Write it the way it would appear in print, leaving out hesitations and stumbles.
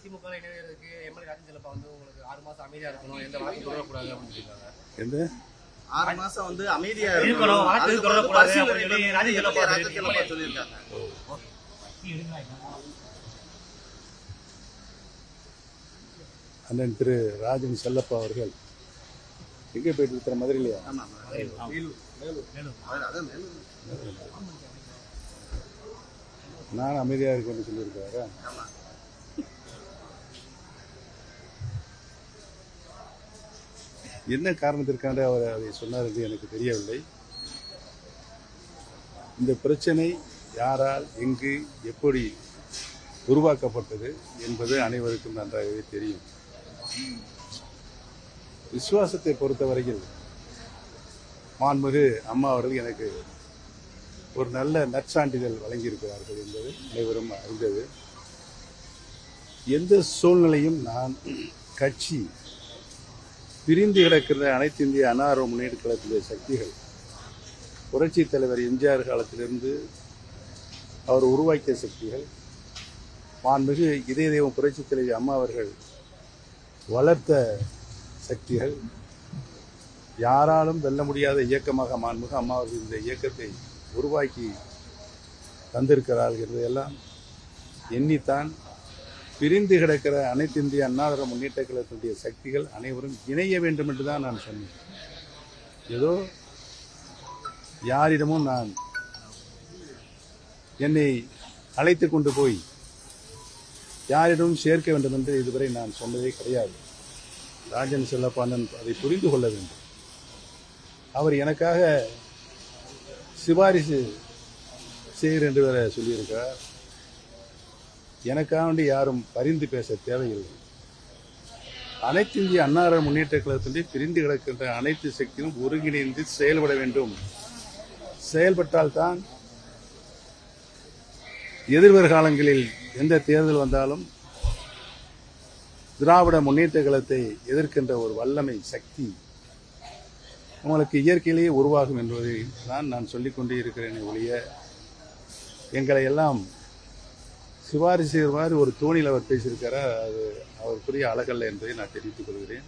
AIADMK இணையருக்கு MLA Rajan Chellappa வந்து உங்களுக்கு 6 மாசம் அமைதியா இருக்கணும், எந்த வாக்கு தொடரக்கூடாது அப்படின்னு சொல்லியிருக்காங்க. எந்த 6 மாசம் வந்து அமைதியா இருக்கணும், வாக்கு தொடரக்கூடாது அப்படின்னு சொல்லி ராஜன் செல்லப்பா சொல்லியிருக்காங்க. அண்ணன் திரு ராஜன் செல்லப்பா அவர்கள் எங்கே போயிட்டு இருக்கிற மதுரையிலையா? நான் அமைதியாக இருக்கேன்னு சொல்லியிருக்காரா? என்ன காரணத்திற்காக அவர் அதை சொன்னார் என்று எனக்கு தெரியவில்லை. இந்த பிரச்சனை யாரால், எங்கு, எப்படி உருவாக்கப்பட்டது என்பது அனைவருக்கும் நன்றாகவே தெரியும். விசுவாசத்தை பொறுத்தவரையில் மாண்புமிகு அம்மா அவர்கள் எனக்கு ஒரு நல்ல நற்சான்றிதழ் வழங்கியிருக்கிறார்கள் என்பது அனைவரும் அறிந்தது. எந்த சூழ்நிலையும் நான் கட்சி பிரிந்து கிடக்கிற அனைத்து இந்திய அண்ணா திராவிட முன்னேற்றக் கழகத்தினுடைய சக்திகள் புரட்சித் தலைவர் எம்ஜிஆர் காலத்திலிருந்து அவர் உருவாக்கிய சக்திகள், மாண்புமிகு இதய தெய்வம் புரட்சித் தலைவர் அம்மா அவர்கள் வளர்த்த சக்திகள், யாராலும் வெல்ல முடியாத இயக்கமாக மாண்புமிகு அம்மா அவர்கள் இந்த இயக்கத்தை உருவாக்கி தந்திருக்கிறார்கள் என்பதையெல்லாம் எண்ணித்தான் பிரிந்து கிடக்கிற அனைத்து இந்திய அண்ணா திராவிட முன்னேற்ற கழகத்தினுடைய சக்திகள் அனைவரும் இணைய வேண்டும் என்று தான் நான் சொன்னேன். ஏதோ யாரிடமும் நான் என்னை அழைத்து கொண்டு போய் யாரிடமும் சேர்க்க வேண்டும் என்று இதுவரை நான் சொன்னதே கிடையாது. ராஜன் செல்லப்பாண்டன் அதை புரிந்து கொள்ள வேண்டும். அவர் எனக்காக சிபாரிசு செய்கிறேன் என்று வேற சொல்லியிருக்கிறார். எனக்காக வேண்டி யாரும் பரிந்து பேச தேவையில்லை. அனைத்து இந்திய அண்ணா திராவிட முன்னேற்ற கழகத்திலே பிரிந்து கிடக்கின்ற அனைத்து சக்தியும் ஒருங்கிணைந்து செயல்பட வேண்டும். செயல்பட்டால்தான் எதிர்வருகாலங்களில் எந்த தேர்தல் வந்தாலும் திராவிட முன்னேற்ற கழகத்தை எதிர்க்கின்ற ஒரு வல்லமை சக்தி உங்களுக்கு இயற்கையிலேயே உருவாகும் என்பதை தான் நான் சொல்லிக்கொண்டே இருக்கிறேனே ஒழிய, எங்களை எல்லாம் சிபாரிசு செய்கிற மாதிரி ஒரு தோணியில் அவர் பேசியிருக்கிறார். அது அவருக்குரிய அழகல்ல என்பதை நான் தெரிவித்துக் கொள்கிறேன்.